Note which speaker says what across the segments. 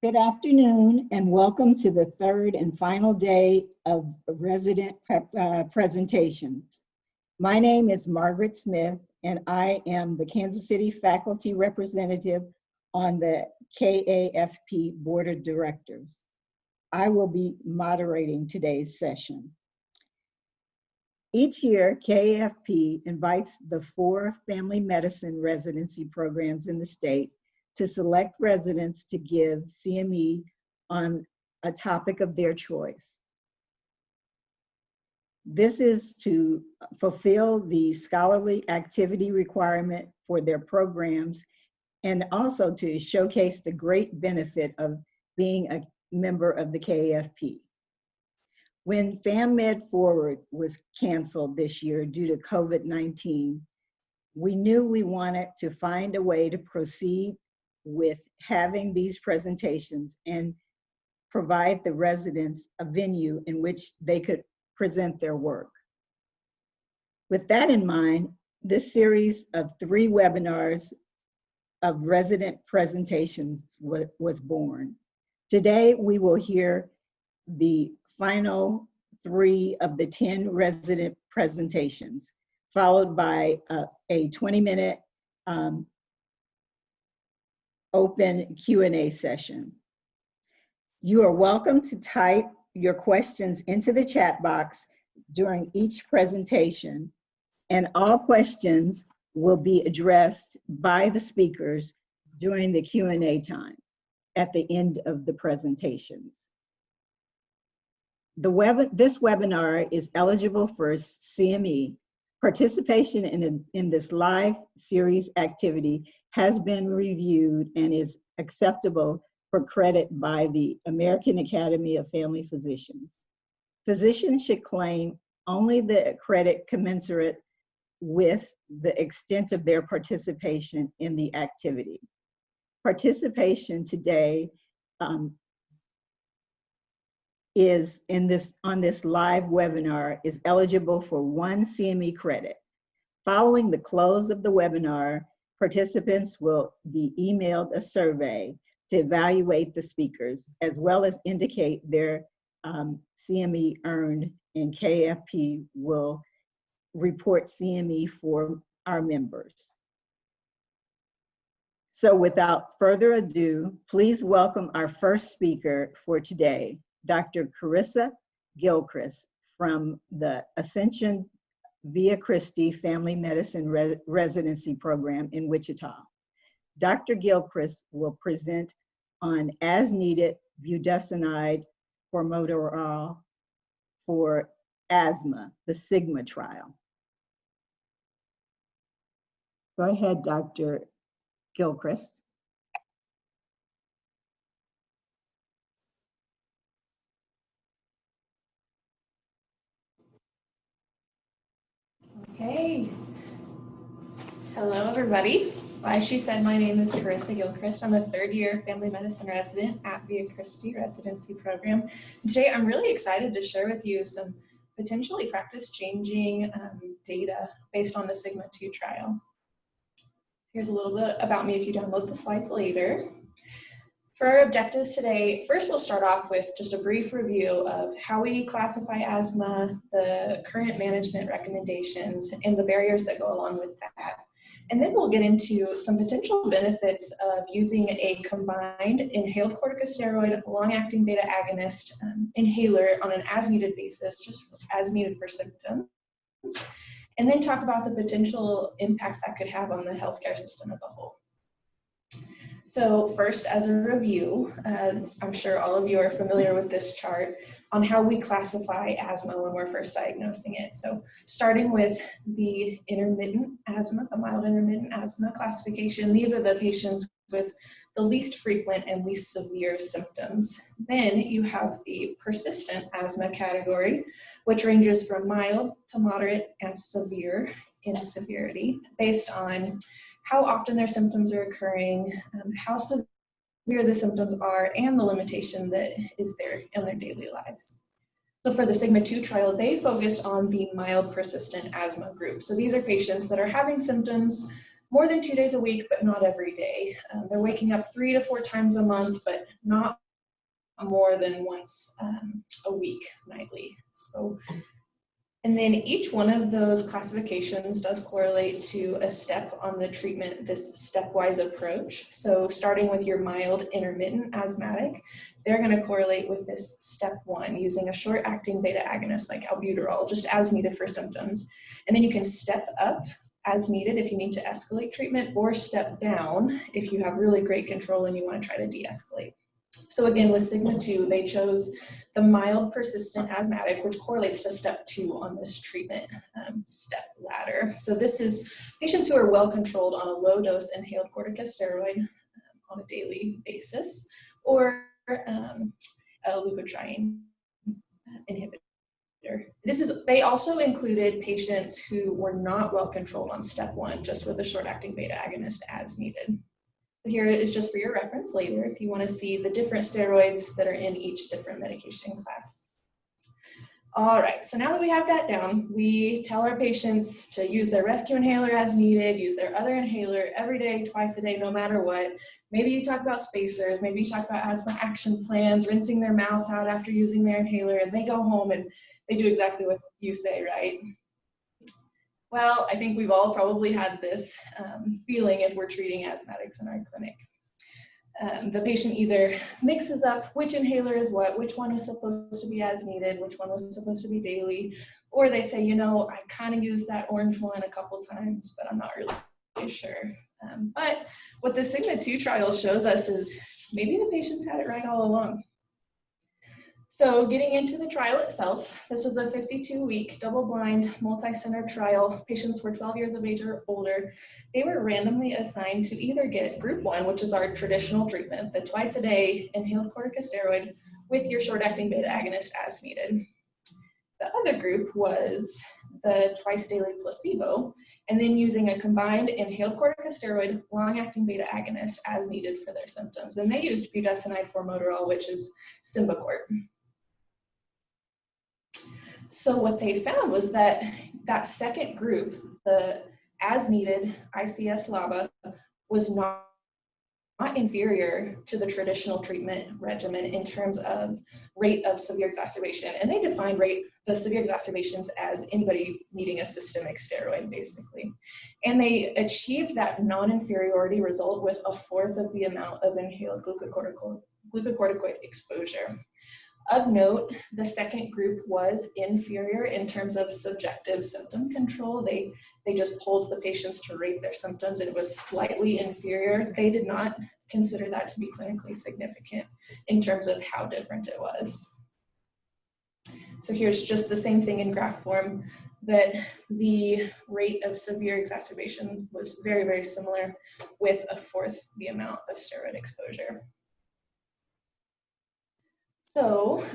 Speaker 1: Good afternoon and welcome to the third and final day of resident presentations. My name is Margaret Smith and I am the Kansas City faculty representative on the KAFP Board of Directors. I will be moderating today's session. Each year, KAFP invites the 4 family medicine residency programs in the state to select residents to give CME on a topic of their choice. This is to fulfill the scholarly activity requirement for their programs and also to showcase the great benefit of being a member of the KAFP. When FAMMed Forward was canceled this year due to COVID-19, we knew we wanted to find a way to proceed with having these presentations and provide the residents a venue in which they could present their work. With that in mind, this series of 3 webinars of resident presentations was born. Today, we will hear the final 3 of the 10 resident presentations, followed by a 20-minute open Q&A session. You are welcome to type your questions into the chat box during each presentation, and all questions will be addressed by the speakers during the Q&A time at the end of the presentations. This webinar is eligible for CME. Participation in this live series activity has been reviewed and is acceptable for credit by the American Academy of Family Physicians. Physicians should claim only the credit commensurate with the extent of their participation in the activity. Participation today on this live webinar is eligible for 1 CME credit. Following the close of the webinar, participants will be emailed a survey to evaluate the speakers, as well as indicate their CME earned, and KFP will report CME for our members. So without further ado, please welcome our first speaker for today, Dr. Karissa Gilchrist from the Ascension via Christi Family Medicine Residency Program in Wichita. Dr. Gilchrist will present on as-needed Budesonide-Formoterol for asthma, the SYGMA trial. Go ahead, Dr. Gilchrist.
Speaker 2: Okay. Hello, everybody. As she said, my name is Karissa Gilchrist. I'm a 3rd-year family medicine resident at Via Christi Residency Program. And today, I'm really excited to share with you some potentially practice-changing data based on the SYGMA-2 trial. Here's a little bit about me if you download the slides later. For our objectives today, first we'll start off with just a brief review of how we classify asthma, the current management recommendations, and the barriers that go along with that. And then we'll get into some potential benefits of using a combined inhaled corticosteroid, long-acting beta agonist inhaler on an as-needed basis, just as needed for symptoms. And then talk about the potential impact that could have on the healthcare system as a whole. So first, as a review, I'm sure all of you are familiar with this chart on how we classify asthma when we're first diagnosing it. So starting with the intermittent asthma, the mild intermittent asthma classification, these are the patients with the least frequent and least severe symptoms. Then you have the persistent asthma category, which ranges from mild to moderate and severe in severity based on how often their symptoms are occurring, how severe the symptoms are, and the limitation that is there in their daily lives. So for the SYGMA-2 trial, they focused on the mild persistent asthma group. So these are patients that are having symptoms more than 2 days a week, but not every day. They're waking up 3 to 4 times a month, but not more than once a week nightly. So, and then each one of those classifications does correlate to a step on the treatment, this stepwise approach. So starting with your mild intermittent asthmatic, they're going to correlate with this step 1 using a short-acting beta agonist like albuterol, just as needed for symptoms. And then you can step up as needed if you need to escalate treatment, or step down if you have really great control and you want to try to de-escalate. So again, with SYGMA 2, they chose the mild persistent asthmatic, which correlates to step 2 on this treatment step ladder. So this is patients who are well controlled on a low dose inhaled corticosteroid on a daily basis, or a leukotriene inhibitor. They also included patients who were not well controlled on step 1, just with a short-acting beta agonist as needed. Here is just for your reference later if you want to see the different steroids that are in each different medication class. All right, so now that we have that down, we tell our patients to use their rescue inhaler as needed, use their other inhaler every day, twice a day, no matter what. Maybe you talk about spacers, maybe you talk about asthma action plans, rinsing their mouth out after using their inhaler, and they go home and they do exactly what you say, right? Well, I think we've all probably had this feeling if we're treating asthmatics in our clinic. The patient either mixes up which inhaler is what, which one is supposed to be as needed, which one was supposed to be daily, or they say, you know, I kind of used that orange one a couple times, but I'm not really sure. But what the SYGMA 2 trial shows us is maybe the patients had it right all along. So getting into the trial itself, this was a 52-week, double-blind, multi-center trial. Patients were 12 years of age or older. They were randomly assigned to either get group 1, which is our traditional treatment, the twice-a-day inhaled corticosteroid with your short-acting beta agonist as needed. The other group was the twice-daily placebo, and then using a combined inhaled corticosteroid, long-acting beta agonist as needed for their symptoms. And they used Budesonide-Formoterol, which is Symbicort. So what they found was that that second group, the as-needed ICS-LABA, was not inferior to the traditional treatment regimen in terms of rate of severe exacerbation. And they defined the severe exacerbations as anybody needing a systemic steroid, basically. And they achieved that non-inferiority result with a fourth of the amount of inhaled glucocorticoid exposure. Of note, the second group was inferior in terms of subjective symptom control. They just polled the patients to rate their symptoms, and it was slightly inferior. They did not consider that to be clinically significant in terms of how different it was. So here's just the same thing in graph form, that the rate of severe exacerbation was very, very similar with a fourth the amount of steroid exposure. So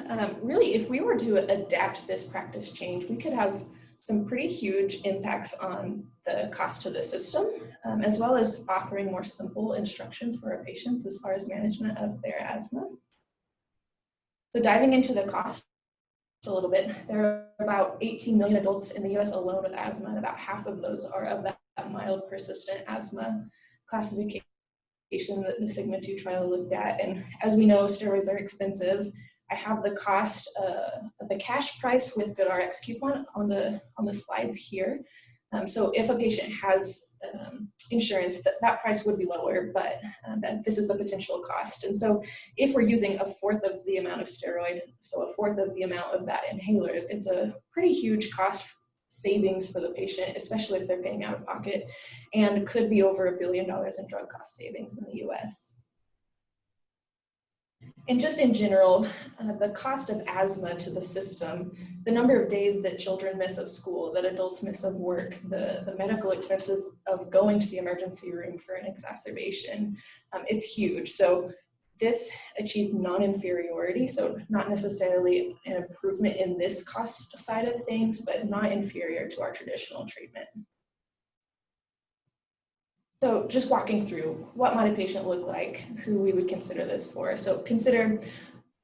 Speaker 2: really, if we were to adapt this practice change, we could have some pretty huge impacts on the cost to the system, as well as offering more simple instructions for our patients as far as management of their asthma. So diving into the cost a little bit, there are about 18 million adults in the US alone with asthma, and about half of those are of that mild persistent asthma classification that the SYGMA 2 trial looked at. And as we know, steroids are expensive. I have the cost of the cash price with GoodRx coupon on the slides here. So if a patient has insurance, that price would be lower, but this is the potential cost. And so if we're using a fourth of the amount of steroid, so a fourth of the amount of that inhaler, it's a pretty huge cost savings for the patient, especially if they're paying out of pocket, and could be over $1 billion in drug cost savings in the US. And just in general, the cost of asthma to the system, the number of days that children miss of school, that adults miss of work, the medical expense of going to the emergency room for an exacerbation, it's huge. So this achieved non-inferiority, so not necessarily an improvement in this cost side of things, but not inferior to our traditional treatment. So just walking through, what might a patient look like who we would consider this for? So consider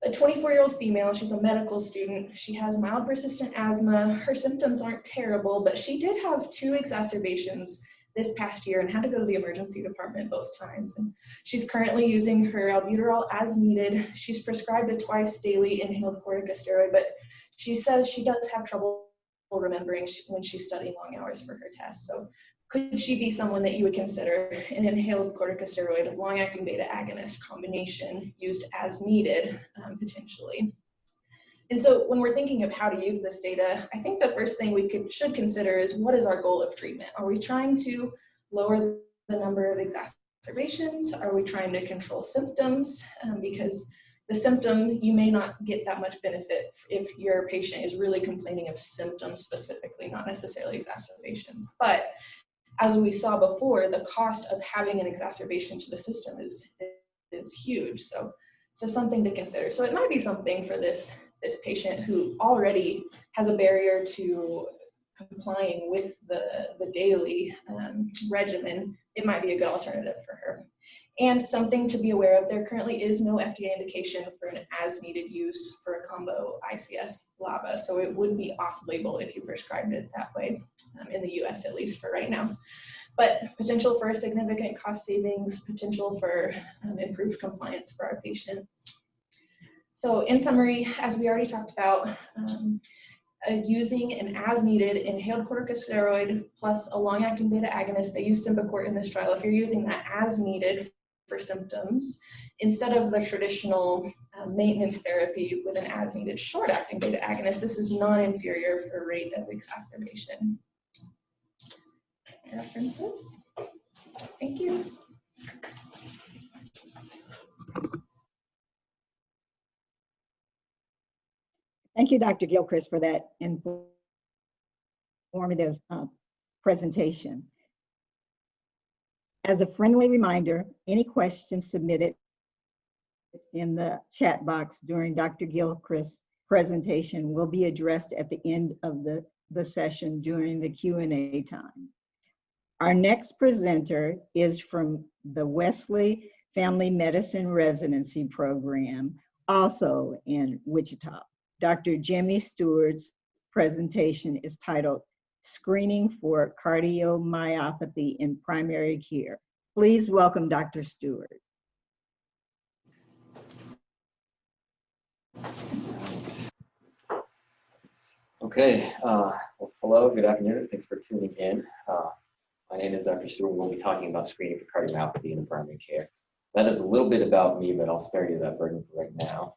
Speaker 2: a 24-year-old female, she's a medical student, she has mild persistent asthma, her symptoms aren't terrible, but she did have 2 exacerbations this past year and had to go to the emergency department both times. And she's currently using her albuterol as needed. She's prescribed a twice daily inhaled corticosteroid, but she says she does have trouble remembering when she's studying long hours for her test. So could she be someone that you would consider an inhaled corticosteroid, long-acting beta agonist combination used as needed, potentially? And so when we're thinking of how to use this data, I think the first thing we should consider is, what is our goal of treatment? Are we trying to lower the number of exacerbations? Are we trying to control symptoms? Because the symptom, you may not get that much benefit if your patient is really complaining of symptoms specifically, not necessarily exacerbations. But as we saw before, the cost of having an exacerbation to the system is huge. So something to consider. So it might be something for this patient who already has a barrier to complying with the daily regimen. It might be a good alternative for her. And something to be aware of, there currently is no FDA indication for an as-needed use for a combo ICS-LABA, so it would be off-label if you prescribed it that way, in the US at least for right now. But potential for significant cost savings, potential for improved compliance for our patients. So in summary, as we already talked about, using an as-needed inhaled corticosteroid plus a long-acting beta agonist, they use Symbicort in this trial. If you're using that as needed for symptoms, instead of the traditional maintenance therapy with an as-needed short-acting beta agonist, this is non-inferior for rate of exacerbation. References. Thank you.
Speaker 1: Thank you, Dr. Gilchrist, for that informative presentation. As a friendly reminder, any questions submitted in the chat box during Dr. Gilchrist's presentation will be addressed at the end of the session during the Q&A time. Our next presenter is from the Wesley Family Medicine Residency Program, also in Wichita. Dr. Jimmie Stewart's presentation is titled Screening for Cardiomyopathy in Primary Care. Please welcome Dr. Stewart.
Speaker 3: Okay, well, hello, good afternoon. Thanks for tuning in. My name is Dr. Stewart. We'll be talking about screening for cardiomyopathy in primary care. That is a little bit about me, but I'll spare you that burden for right now.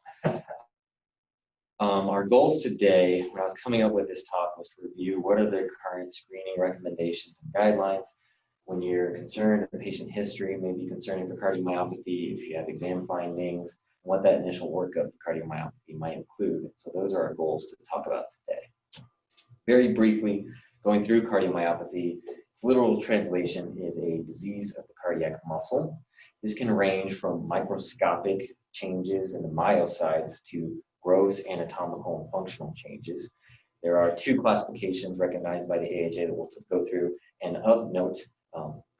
Speaker 3: Our goals today, when I was coming up with this talk, was to review what are the current screening recommendations and guidelines when you're concerned with patient history, maybe concerning for cardiomyopathy, if you have exam findings, what that initial workup for cardiomyopathy might include. So those are our goals to talk about today. Very briefly, going through cardiomyopathy, its literal translation is a disease of the cardiac muscle. This can range from microscopic changes in the myocytes to gross anatomical and functional changes. There are two classifications recognized by the AHA that we'll go through, and of note,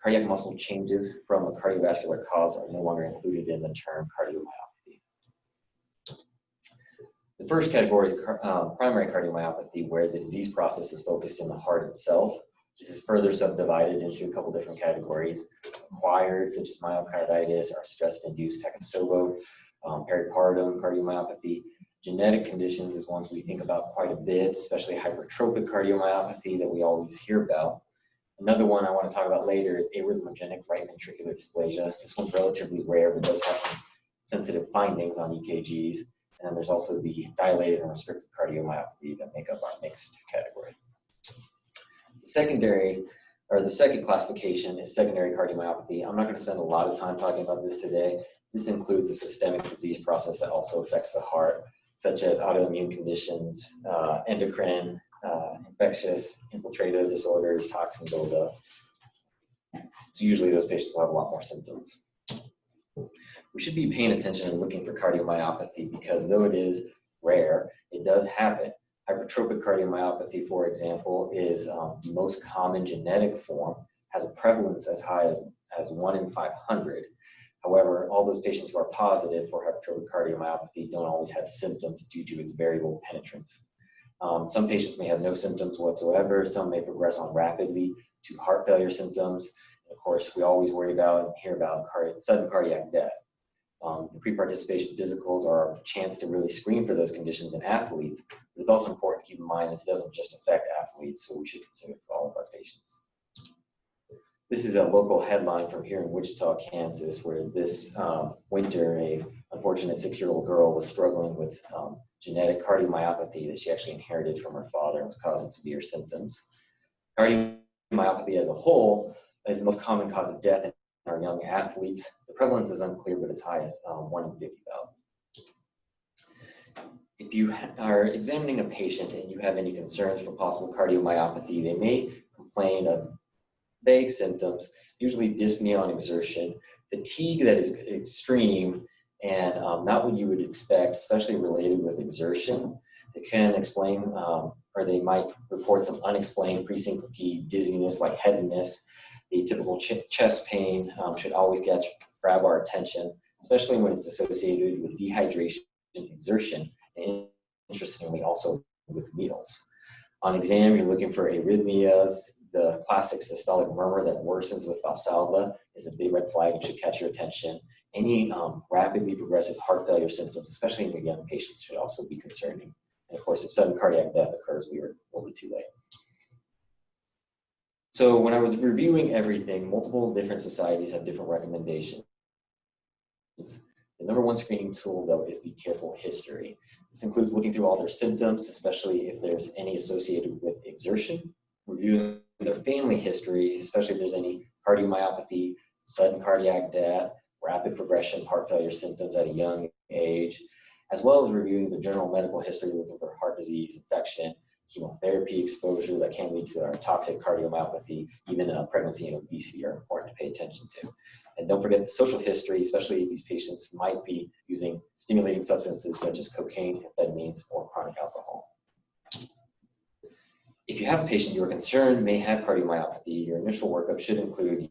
Speaker 3: cardiac muscle changes from a cardiovascular cause are no longer included in the term cardiomyopathy. The first category is primary cardiomyopathy, where the disease process is focused in the heart itself. This is further subdivided into a couple different categories. Acquired, such as myocarditis, or stress-induced Takotsubo, pericardium cardiomyopathy. Genetic conditions is ones we think about quite a bit, especially hypertrophic cardiomyopathy that we always hear about. Another one I want to talk about later is arrhythmogenic right ventricular dysplasia. This one's relatively rare, but does have some sensitive findings on EKGs. And then there's also the dilated and restricted cardiomyopathy that make up our mixed category. The second classification is secondary cardiomyopathy. I'm not going to spend a lot of time talking about this today. This includes a systemic disease process that also affects the heart, such as autoimmune conditions, endocrine, infectious, infiltrative disorders, toxin buildup. So usually those patients will have a lot more symptoms. We should be paying attention and looking for cardiomyopathy because though it is rare, it does happen. Hypertrophic cardiomyopathy, for example, is the most common genetic form, has a prevalence as high as 1 in 500. However, all those patients who are positive for hypertrophic cardiomyopathy don't always have symptoms due to its variable penetrance. Some patients may have no symptoms whatsoever. Some may progress on rapidly to heart failure symptoms. And of course, we always worry about and hear about sudden cardiac death. The pre-participation physicals are a chance to really screen for those conditions in athletes, but it's also important to keep in mind this doesn't just affect athletes, so we should consider it for all of our patients. This is a local headline from here in Wichita, Kansas, where this winter, a unfortunate 6-year-old girl was struggling with genetic cardiomyopathy that she actually inherited from her father and was causing severe symptoms. Cardiomyopathy as a whole is the most common cause of death in our young athletes. The prevalence is unclear, but it's high as 1 in 50,000. If you are examining a patient and you have any concerns for possible cardiomyopathy, they may complain of vague symptoms, usually dyspnea on exertion, fatigue that is extreme and not what you would expect, especially related with exertion. It can explain, or they might report some unexplained presyncope dizziness like headedness. The typical chest pain should always grab our attention, especially when it's associated with dehydration, exertion, and interestingly also with meals. On exam, you're looking for arrhythmias. The classic systolic murmur that worsens with Valsalva is a big red flag and should catch your attention. Any rapidly progressive heart failure symptoms, especially in your young patients, should also be concerning. And of course, if sudden cardiac death occurs, we'll be too late. So when I was reviewing everything, multiple different societies have different recommendations. The number one screening tool, though, is the careful history. This includes looking through all their symptoms, especially if there's any associated with exertion, reviewing their family history, especially if there's any cardiomyopathy, sudden cardiac death, rapid progression, heart failure symptoms at a young age, as well as reviewing the general medical history, looking for heart disease, infection, chemotherapy exposure that can lead to toxic cardiomyopathy, even pregnancy and obesity are important to pay attention to. And don't forget the social history, especially if these patients might be using stimulating substances such as cocaine, amphetamines, or chronic alcohol. If you have a patient you are concerned may have cardiomyopathy, your initial workup should include,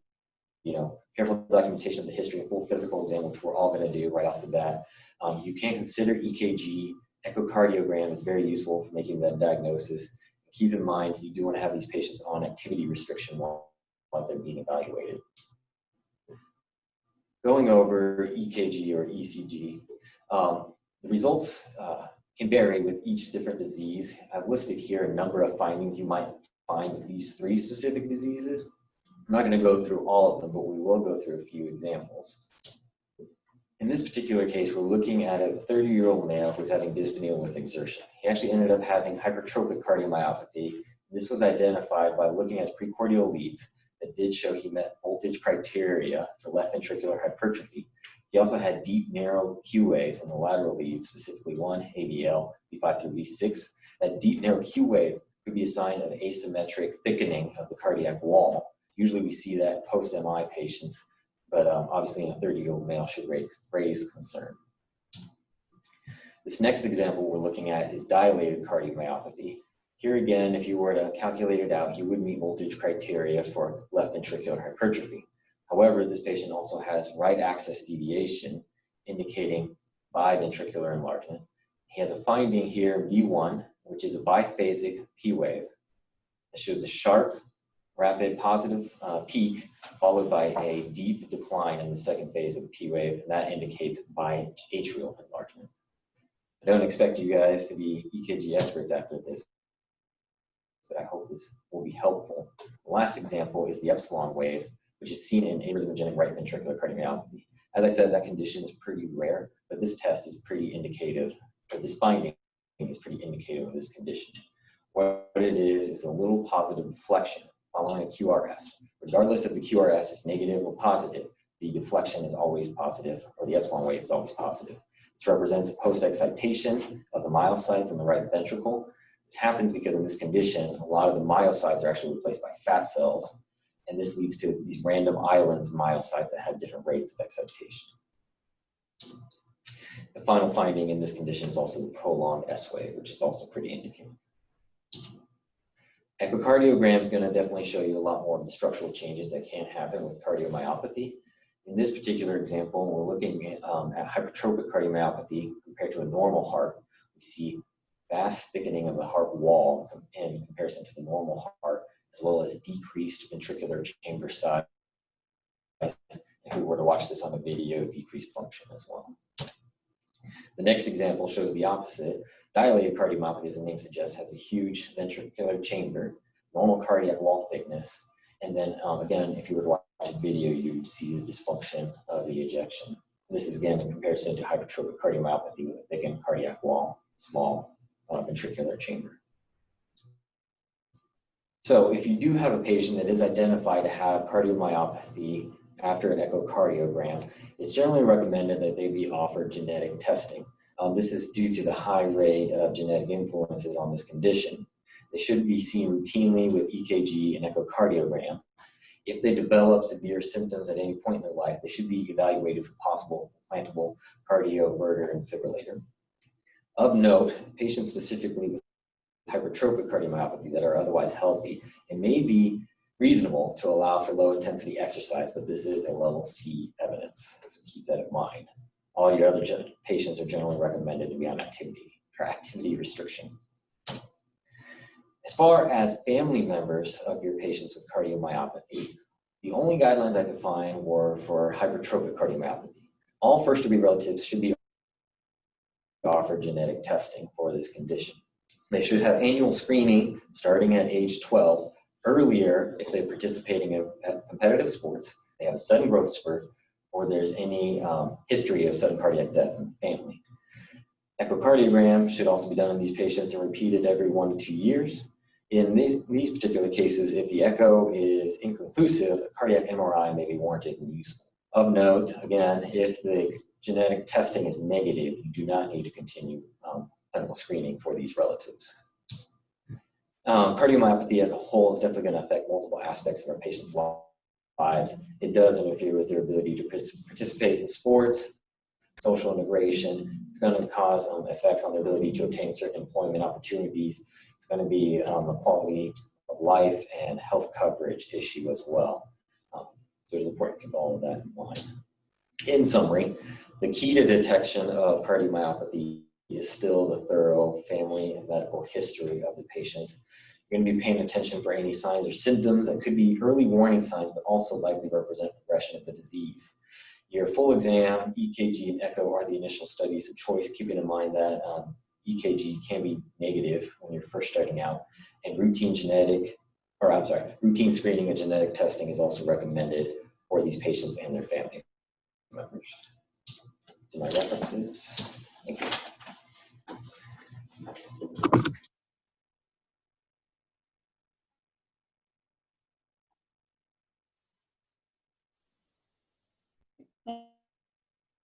Speaker 3: careful documentation of the history and full physical exam, which we're all going to do right off the bat. You can consider EKG. Echocardiogram is very useful for making that diagnosis. Keep in mind, you do want to have these patients on activity restriction while they're being evaluated. Going over EKG or ECG, the results can vary with each different disease. I've listed here a number of findings you might find with these 3 specific diseases. I'm not going to go through all of them, but we will go through a few examples. In this particular case, we're looking at a 30-year-old male who's having dyspnea with exertion. He actually ended up having hypertrophic cardiomyopathy. This was identified by looking at his precordial leads that did show he met voltage criteria for left ventricular hypertrophy. He also had deep, narrow Q waves in the lateral leads, specifically 1 AVL, V5 through V6. That deep, narrow Q wave could be a sign of asymmetric thickening of the cardiac wall. Usually we see that post-MI patients, but obviously in a 30-year-old male should raise concern. This next example we're looking at is dilated cardiomyopathy. Here again, if you were to calculate it out, you would meet voltage criteria for left ventricular hypertrophy. However, this patient also has right axis deviation, indicating biventricular enlargement. He has a finding here, V1, which is a biphasic P wave. It shows a sharp, rapid positive peak, followed by a deep decline in the second phase of the P wave, and that indicates biatrial enlargement. I don't expect you guys to be EKG experts after this, but I hope this will be helpful. The last example is the epsilon wave, which is seen in arrhythmogenic right ventricular cardiomyopathy. As I said, that condition is pretty rare, but this test is pretty indicative, or this finding is pretty indicative of this condition. What it is a little positive deflection following a QRS. Regardless if the QRS is negative or positive, the deflection is always positive, or the epsilon wave is always positive. This represents a post-excitation of the myocytes in the right ventricle. This happens because in this condition, a lot of the myocytes are actually replaced by fat cells, and this leads to these random islands of myocytes that have different rates of excitation. The final finding in this condition is also the prolonged S wave, which is also pretty indicative. Echocardiogram is going to definitely show you a lot more of the structural changes that can happen with cardiomyopathy. In this particular example, we're looking at hypertrophic cardiomyopathy compared to a normal heart. We see vast thickening of the heart wall in comparison to the normal heart, as well as decreased ventricular chamber size. If we were to watch this on a video, decreased function as well. The next example shows the opposite. Dilated cardiomyopathy, as the name suggests, has a huge ventricular chamber, normal cardiac wall thickness, and then again, if you were to watch the video, you'd see the dysfunction of the ejection. This is again in comparison to hypertrophic cardiomyopathy with a thickened cardiac wall, small ventricular chamber. So if you do have a patient that is identified to have cardiomyopathy after an echocardiogram, it's generally recommended that they be offered genetic testing. This is due to the high rate of genetic influences on this condition. They should be seen routinely with EKG and echocardiogram. If they develop severe symptoms at any point in their life, they should be evaluated for possible implantable cardioverter and defibrillator. Of note, patients specifically with hypertrophic cardiomyopathy that are otherwise healthy, it may be reasonable to allow for low intensity exercise, but this is a level C evidence, so keep that in mind. All your other patients are generally recommended to be on activity restriction. As far as family members of your patients with cardiomyopathy, the only guidelines I could find were for hypertrophic cardiomyopathy. All first-degree relatives should be offered genetic testing for this condition. They should have annual screening starting at age 12, earlier if they're participating in competitive sports, they have a sudden growth spurt, or there's any history of sudden cardiac death in the family. Echocardiogram should also be done in these patients and repeated every 1 to 2 years. In these particular cases, if the echo is inconclusive, a cardiac MRI may be warranted and useful. Of note, again, if the genetic testing is negative, you do not need to continue clinical screening for these relatives. Cardiomyopathy as a whole is definitely going to affect multiple aspects of our patients' lives. It does interfere with their ability to participate in sports, social integration. It's going to cause effects on their ability to obtain certain employment opportunities. It's going to be a quality of life and health coverage issue as well. So it's important to keep all of that in mind. In summary, the key to detection of cardiomyopathy is still the thorough family and medical history of the patient. You're going to be paying attention for any signs or symptoms that could be early warning signs, but also likely represent progression of the disease. Your full exam, EKG, and echo are the initial studies of choice, keeping in mind that EKG can be negative when you're first starting out, and routine screening and genetic testing is also recommended for these patients and their family members. So my references. Thank you.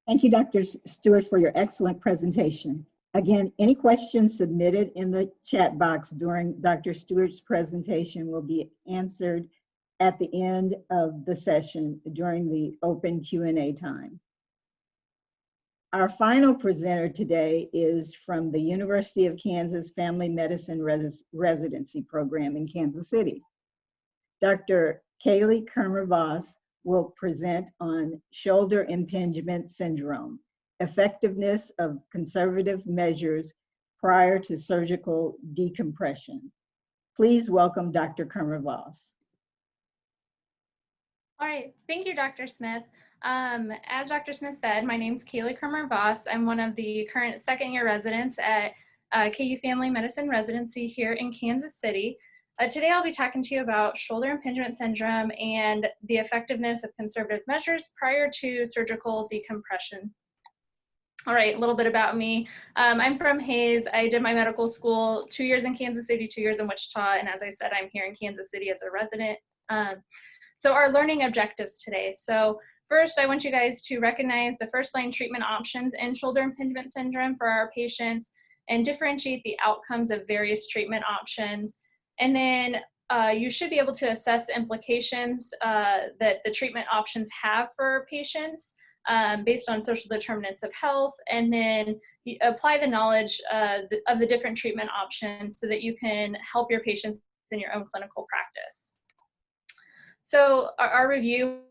Speaker 1: Thank you, Dr. Stewart, for your excellent presentation. Again, any questions submitted in the chat box during Dr. Stewart's presentation will be answered at the end of the session during the open Q&A time. Our final presenter today is from the University of Kansas Family Medicine Residency Program in Kansas City. Dr. Kalee Kirmer Voss will present on shoulder impingement syndrome, effectiveness of conservative measures prior to surgical decompression. Please welcome Dr. Kirmer Voss.
Speaker 2: All right, thank you, Dr. Smith. As Dr. Smith said, my name is Kalee Kirmer Voss. I'm one of the current second-year residents at KU Family Medicine Residency here in Kansas City. Today I'll be talking to you about shoulder impingement syndrome and the effectiveness of conservative measures prior to surgical decompression. All right, a little bit about me. I'm from Hayes. I did my medical school 2 years in Kansas City, 2 years in Wichita, and as I said, I'm here in Kansas City as a resident. So our learning objectives today. So first, I want you guys to recognize the first-line treatment options in shoulder impingement syndrome for our patients and differentiate the outcomes of various treatment options. And then you should be able to assess the implications that the treatment options have for patients based on social determinants of health, and then apply the knowledge of the different treatment options so that you can help your patients in your own clinical practice. So our review,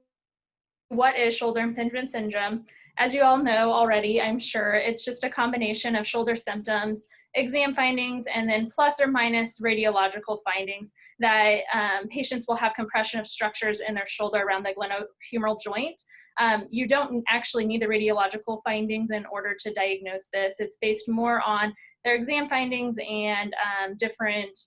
Speaker 2: what is shoulder impingement syndrome? as you all know already, I'm sure, it's just a combination of shoulder symptoms, exam findings, and then plus or minus radiological findings that patients will have compression of structures in their shoulder around the glenohumeral joint. You don't actually need the radiological findings in order to diagnose this. It's based more on their exam findings and different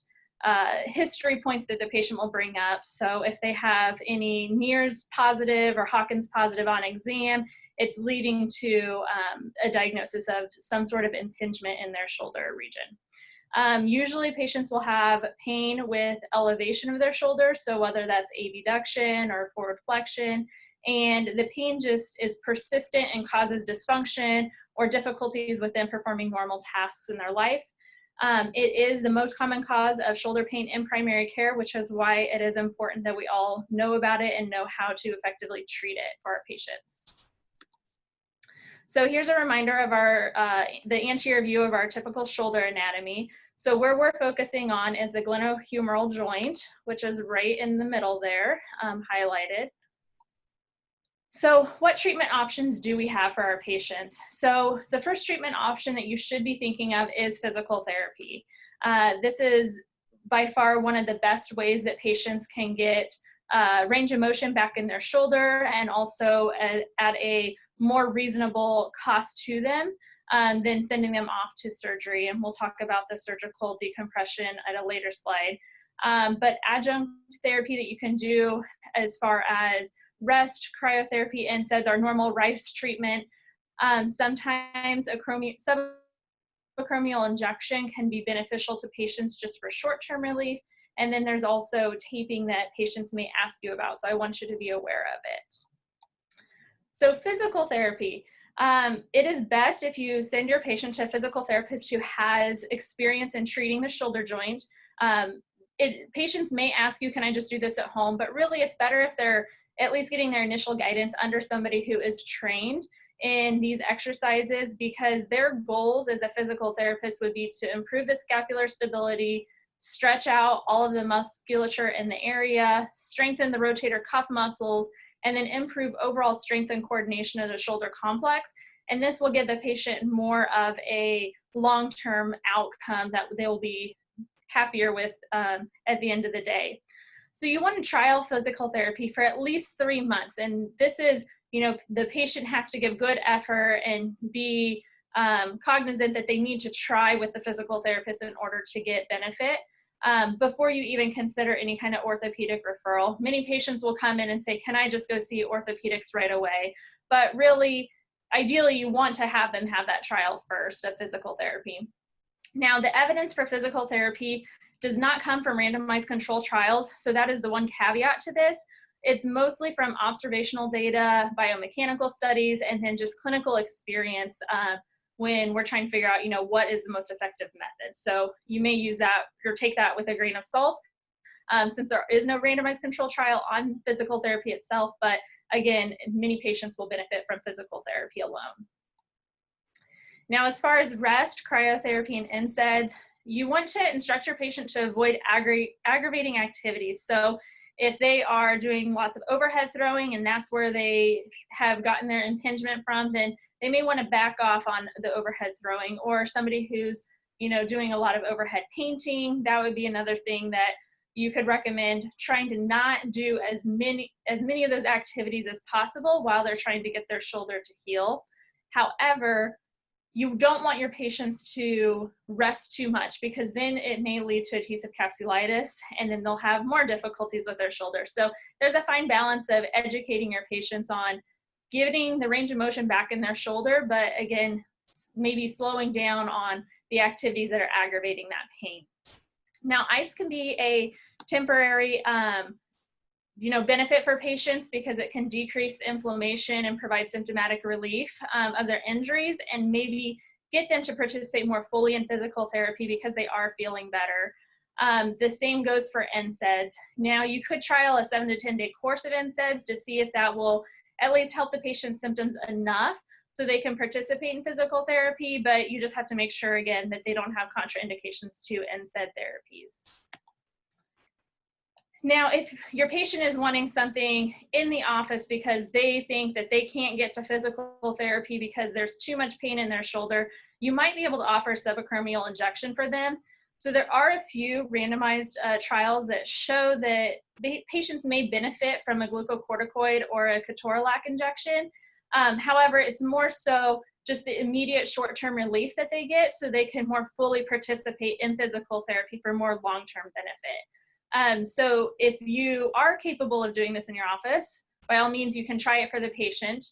Speaker 2: history points that the patient will bring up. So if they have any Mears positive or Hawkins positive on exam, it's leading to a diagnosis of some sort of impingement in their shoulder region. Usually patients will have pain with elevation of their shoulder, so whether that's abduction or forward flexion, and the pain just is persistent and causes dysfunction or difficulties within performing normal tasks in their life. It is the most common cause of shoulder pain in primary care, which is why it is important that we all know about it and know how to effectively treat it for our patients. So here's a reminder of the anterior view of our typical shoulder anatomy. So where we're focusing on is the glenohumeral joint, which is right in the middle there, highlighted. So what treatment options do we have for our patients? So the first treatment option that you should be thinking of is physical therapy. This is by far one of the best ways that patients can get range of motion back in their shoulder, and also at a more reasonable cost to them than sending them off to surgery. And we'll talk about the surgical decompression at a later slide. But adjunct therapy that you can do as far as rest, cryotherapy, NSAIDs, our normal RICE treatment. Sometimes a subacromial injection can be beneficial to patients just for short-term relief. And then there's also taping that patients may ask you about. So I want you to be aware of it. So physical therapy. It is best if you send your patient to a physical therapist who has experience in treating the shoulder joint. Patients may ask you, can I just do this at home? But really it's better if they're at least getting their initial guidance under somebody who is trained in these exercises, because their goals as a physical therapist would be to improve the scapular stability, stretch out all of the musculature in the area, strengthen the rotator cuff muscles, and then improve overall strength and coordination of the shoulder complex. And this will give the patient more of a long-term outcome that they will be happier with at the end of the day. So you want to trial physical therapy for at least 3 months. And this is, the patient has to give good effort and be cognizant that they need to try with the physical therapist in order to get benefit before you even consider any kind of orthopedic referral. Many patients will come in and say, can I just go see orthopedics right away? But really, ideally, you want to have them have that trial first of physical therapy. Now, the evidence for physical therapy does not come from randomized control trials. So that is the one caveat to this. It's mostly from observational data, biomechanical studies, and then just clinical experience when we're trying to figure out, what is the most effective method. So you may use that or take that with a grain of salt, since there is no randomized control trial on physical therapy itself. But again, many patients will benefit from physical therapy alone. Now, as far as rest, cryotherapy, and NSAIDs, you want to instruct your patient to avoid aggravating activities. So if they are doing lots of overhead throwing and that's where they have gotten their impingement from, then they may want to back off on the overhead throwing. Or somebody who's, doing a lot of overhead painting, that would be another thing that you could recommend, trying to not do as many of those activities as possible while they're trying to get their shoulder to heal. However, you don't want your patients to rest too much, because then it may lead to adhesive capsulitis, and then they'll have more difficulties with their shoulder. So there's a fine balance of educating your patients on getting the range of motion back in their shoulder, but again, maybe slowing down on the activities that are aggravating that pain. Now, ice can be a temporary benefit for patients, because it can decrease the inflammation and provide symptomatic relief of their injuries, and maybe get them to participate more fully in physical therapy because they are feeling better. The same goes for NSAIDs. Now, you could trial a 7 to 10 day course of NSAIDs to see if that will at least help the patient's symptoms enough so they can participate in physical therapy, but you just have to make sure, again, that they don't have contraindications to NSAID therapies. Now, if your patient is wanting something in the office because they think that they can't get to physical therapy because there's too much pain in their shoulder, you might be able to offer subacromial injection for them. So there are a few randomized trials that show that patients may benefit from a glucocorticoid or a ketorolac injection. However, it's more so just the immediate short-term relief that they get so they can more fully participate in physical therapy for more long-term benefit. So if you are capable of doing this in your office, by all means, you can try it for the patient.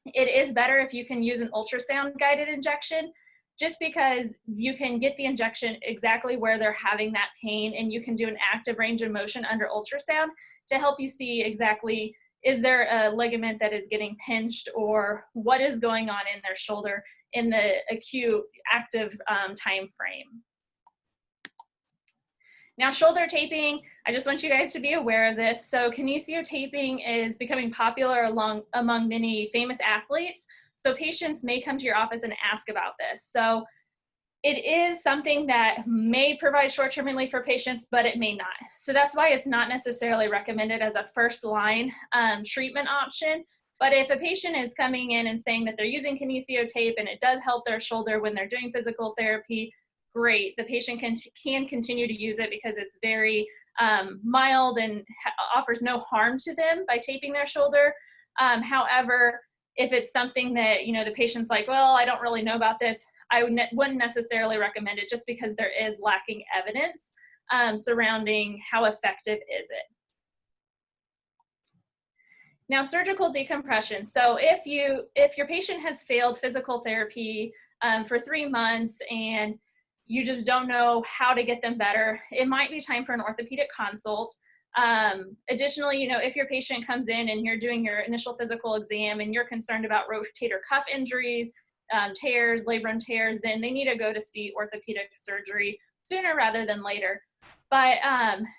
Speaker 2: It is better if you can use an ultrasound guided injection, just because you can get the injection exactly where they're having that pain, and you can do an active range of motion under ultrasound to help you see exactly, is there a ligament that is getting pinched, or what is going on in their shoulder in the acute active time frame. Now, shoulder taping, I just want you guys to be aware of this. So kinesiotaping is becoming popular among many famous athletes. So patients may come to your office and ask about this. So it is something that may provide short-term relief for patients, but it may not. So that's why it's not necessarily recommended as a first-line treatment option. But if a patient is coming in and saying that they're using kinesiotape and it does help their shoulder when they're doing physical therapy, great. The patient can continue to use it because it's very mild and offers no harm to them by taping their shoulder. However, if it's something that, the patient's like, well, I don't really know about this, I wouldn't necessarily recommend it just because there is lacking evidence surrounding how effective is it. Now, surgical decompression. So if your patient has failed physical therapy for 3 months and you just don't know how to get them better, it might be time for an orthopedic consult. Additionally, if your patient comes in and you're doing your initial physical exam and you're concerned about rotator cuff injuries, tears, labrum tears, then they need to go to see orthopedic surgery sooner rather than later. But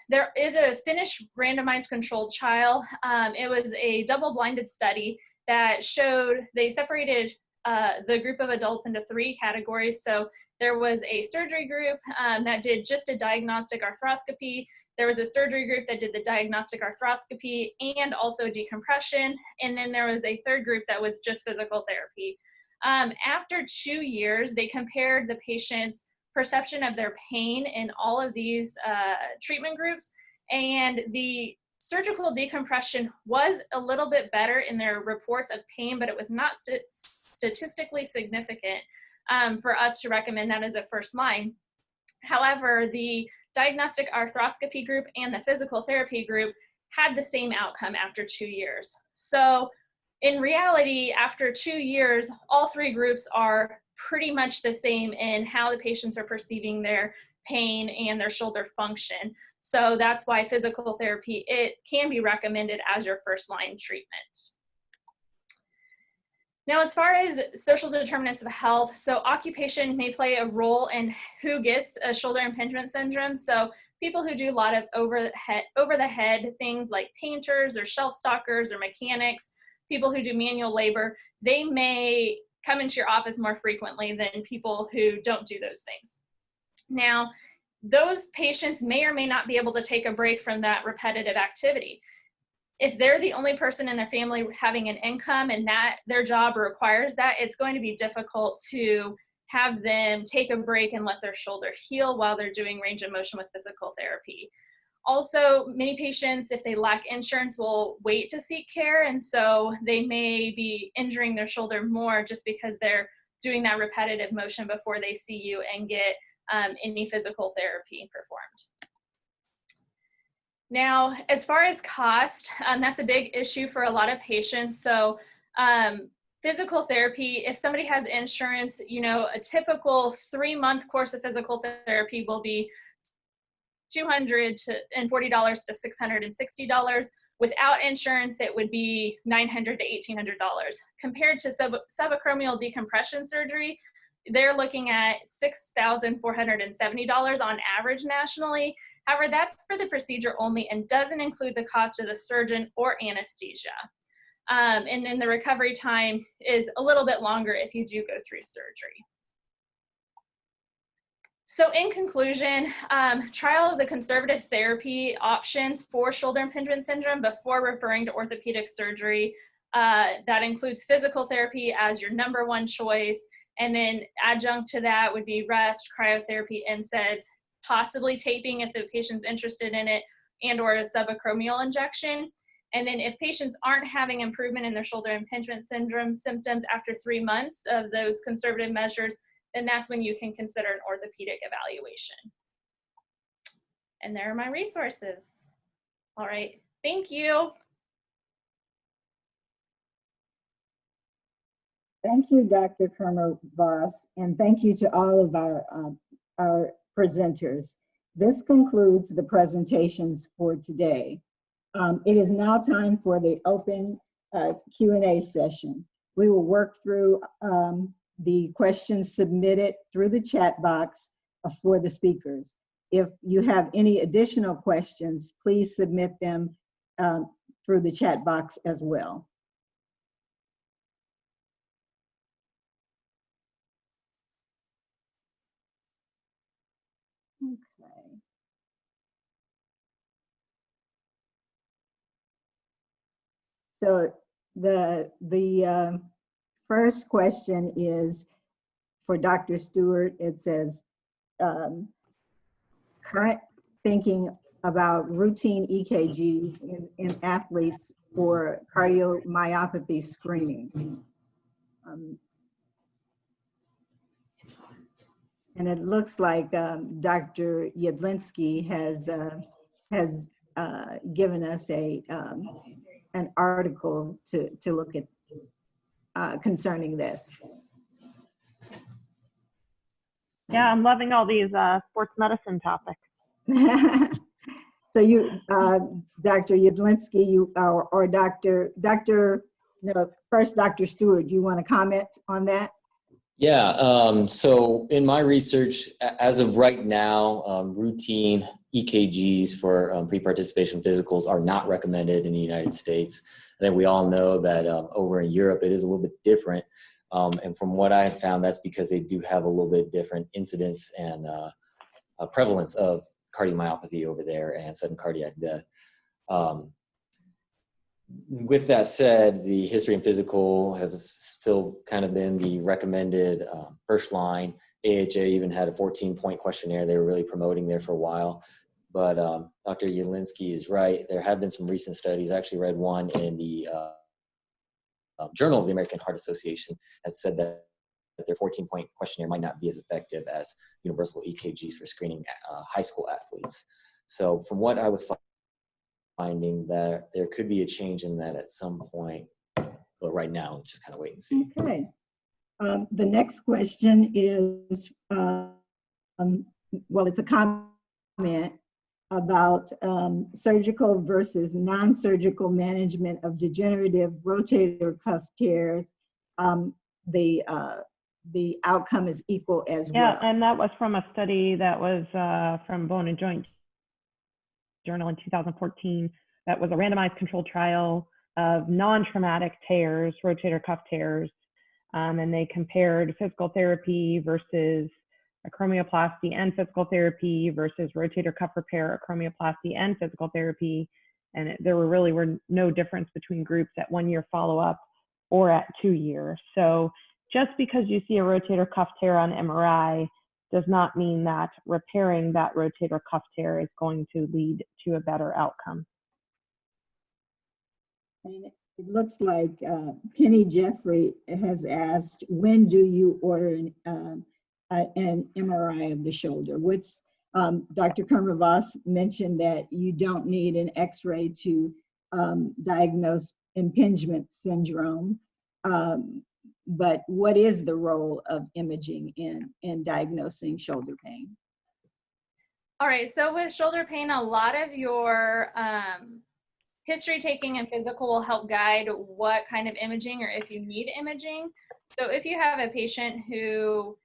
Speaker 2: there is a Finnish randomized controlled trial. It was a double-blinded study that showed they separated the group of adults into 3 categories. So there was a surgery group that did just a diagnostic arthroscopy. There was a surgery group that did the diagnostic arthroscopy and also decompression. And then there was a third group that was just physical therapy. After 2 years, they compared the patient's perception of their pain in all of these treatment groups. And the surgical decompression was a little bit better in their reports of pain, but it was not statistically significant for us to recommend that as a first line. However, the diagnostic arthroscopy group and the physical therapy group had the same outcome after 2 years. So in reality, after 2 years, all 3 groups are pretty much the same in how the patients are perceiving their pain and their shoulder function. So that's why physical therapy, it can be recommended as your first line treatment. Now, as far as social determinants of health, so occupation may play a role in who gets a shoulder impingement syndrome. So people who do a lot of over the head things like painters or shelf stockers or mechanics, people who do manual labor, they may come into your office more frequently than people who don't do those things. Now, those patients may or may not be able to take a break from that repetitive activity. If they're the only person in their family having an income and that their job requires that, it's going to be difficult to have them take a break and let their shoulder heal while they're doing range of motion with physical therapy. Also, many patients, if they lack insurance, will wait to seek care, and so they may be injuring their shoulder more just because they're doing that repetitive motion before they see you and get any physical therapy performed. Now, as far as cost, that's a big issue for a lot of patients. So physical therapy, if somebody has insurance, a typical 3-month course of physical therapy will be $240 to $660. Without insurance, it would be $900 to $1,800. Compared to subacromial decompression surgery, they're looking at $6,470 on average nationally. However, that's for the procedure only and doesn't include the cost of the surgeon or anesthesia. And then the recovery time is a little bit longer if you do go through surgery. So in conclusion, trial of the conservative therapy options for shoulder impingement syndrome before referring to orthopedic surgery. That includes physical therapy as your #1 choice. And then adjunct to that would be rest, cryotherapy, NSAIDs, possibly taping if the patient's interested in it, and or a subacromial injection. And then if patients aren't having improvement in their shoulder impingement syndrome symptoms after 3 months of those conservative measures, then that's when you can consider an orthopedic evaluation. And there are my resources. All right, thank you.
Speaker 1: Thank you, Dr. Kirmer Voss, and thank you to all of our presenters. This concludes the presentations for today. It is now time for the open Q&A session. We will work through the questions submitted through the chat box for the speakers. If you have any additional questions, please submit them through the chat box as well. Okay. So the first question is for Dr. Stewart. It says, current thinking about routine EKGs in athletes for cardiomyopathy screening. And it looks like Dr. Jedlinski has given us an article to look at concerning this.
Speaker 4: Yeah, I'm loving all these sports medicine topics.
Speaker 1: So you, Dr. Jedlinski, or first Dr. Stewart, do you want to comment on that?
Speaker 5: Yeah, so in my research, as of right now, routine EKGs for pre-participation physicals are not recommended in the United States. I think we all know that over in Europe, it is a little bit different. And from what I have found, that's because they do have a little bit different incidence and prevalence of cardiomyopathy over there and sudden cardiac death. With that said, the history and physical have still kind of been the recommended first line. AHA even had a 14-point questionnaire they were really promoting there for a while. But Dr. Jedlinski is right. There have been some recent studies. I actually read one in the Journal of the American Heart Association that said that their 14-point questionnaire might not be as effective as universal EKGs for screening high school athletes. So from what I was finding, that there could be a change in that at some point, but right now, let's just kind of wait and see.
Speaker 1: Okay. The next question is, well, it's a comment about surgical versus non-surgical management of degenerative rotator cuff tears. The outcome is equal as well.
Speaker 4: Yeah, and that was from a study that was from Bone and Joint Journal in 2014. That was a randomized controlled trial of non-traumatic tears, rotator cuff tears, and they compared physical therapy versus acromioplasty and physical therapy versus rotator cuff repair, acromioplasty and physical therapy, and there were no difference between groups at 1 year follow-up or at 2 years. So just because you see a rotator cuff tear on MRI does not mean that repairing that rotator cuff tear is going to lead to a better outcome.
Speaker 1: And it looks like Penny Jeffrey has asked, when do you order an MRI of the shoulder? Dr. Kirmer Voss mentioned that you don't need an X-ray to diagnose impingement syndrome. But what is the role of imaging in diagnosing shoulder pain?
Speaker 2: All right, so with shoulder pain, a lot of your history taking and physical will help guide what kind of imaging or if you need imaging. So if you have a patient who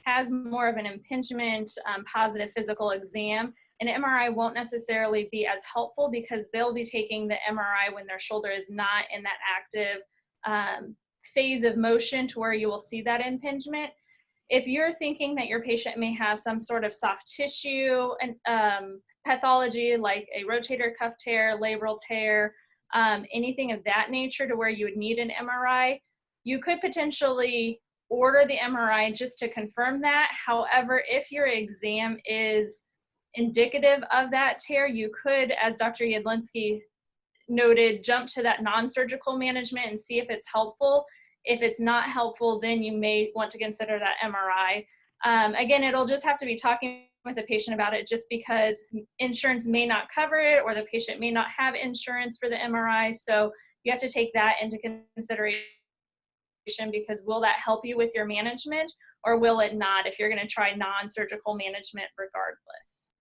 Speaker 2: has more of an impingement positive physical exam, an MRI won't necessarily be as helpful because they'll be taking the MRI when their shoulder is not in that active phase of motion to where you will see that impingement. if you're thinking that your patient may have some sort of soft tissue and pathology like a rotator cuff tear, labral tear, anything of that nature to where you would need an MRI, you could potentially order the MRI just to confirm that. However, if your exam is indicative of that tear, you could, as Dr. Yedlinski noted, jump to that non-surgical management and see if it's helpful. If it's not helpful, then you may want to consider that MRI. Again, it'll just have to be talking with the patient about it, just because insurance may not cover it or the patient may not have insurance for the MRI. So you have to take that into consideration, because will that help you with your management or will it not if you're going to try non-surgical management regardless?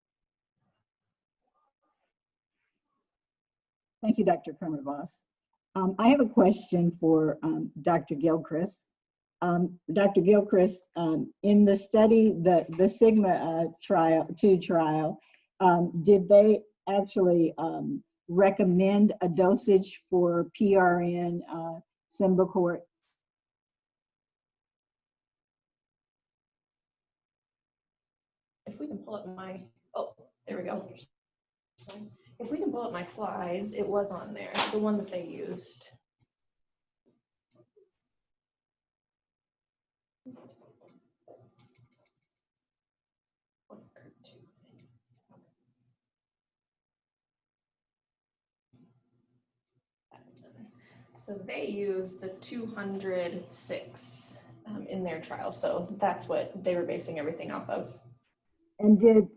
Speaker 1: Thank you, Dr. Kirmer Voss. I have a question for Dr. Gilchrist. Dr. Gilchrist, in the study, the SYGMA trial, did they actually recommend a dosage for PRN Symbicort?
Speaker 6: If we can pull up my, oh, there we go. If we can pull up my slides, it was on there, the one that they used. So they used the 206 in their trial. So that's what they were basing everything off of.
Speaker 1: And did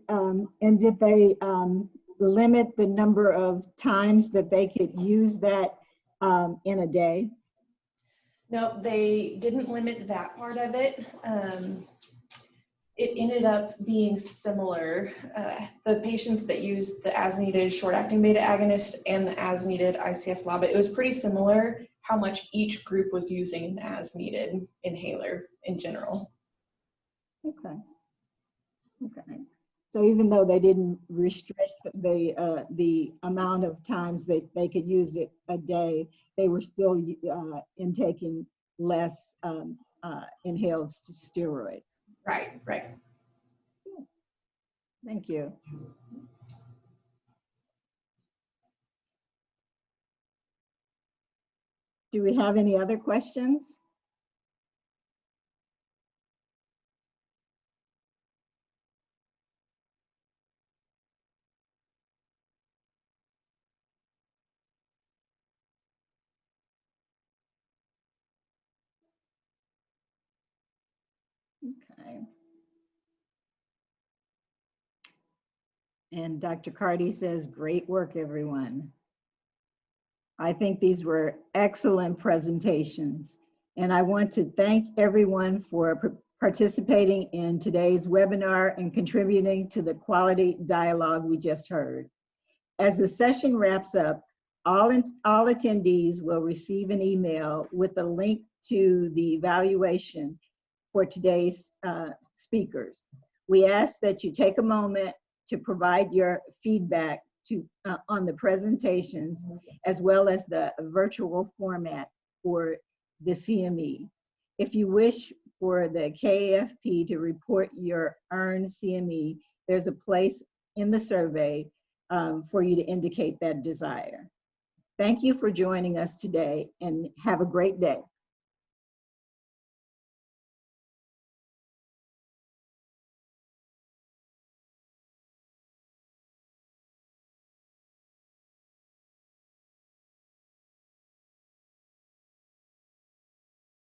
Speaker 1: they limit the number of times that they could use that in a day?
Speaker 6: No, they didn't limit that part of it. It ended up being similar. The patients that used the as-needed short-acting beta agonist and the as-needed ICS-LABA, it was pretty similar how much each group was using an as-needed inhaler in general.
Speaker 1: Okay. Okay. So even though they didn't restrict the amount of times that they could use it a day, they were still intaking less inhaled steroids.
Speaker 6: Right, right.
Speaker 1: Thank you. Do we have any other questions? Okay. And Dr. Cardi says, great work, everyone. I think these were excellent presentations. And I want to thank everyone for participating in today's webinar and contributing to the quality dialogue we just heard. As the session wraps up, all attendees will receive an email with a link to the evaluation for today's speakers. We ask that you take a moment to provide your feedback on the presentations, as well as the virtual format for the CME. If you wish for the KAFP to report your earned CME, there's a place in the survey for you to indicate that desire. Thank you for joining us today and have a great day.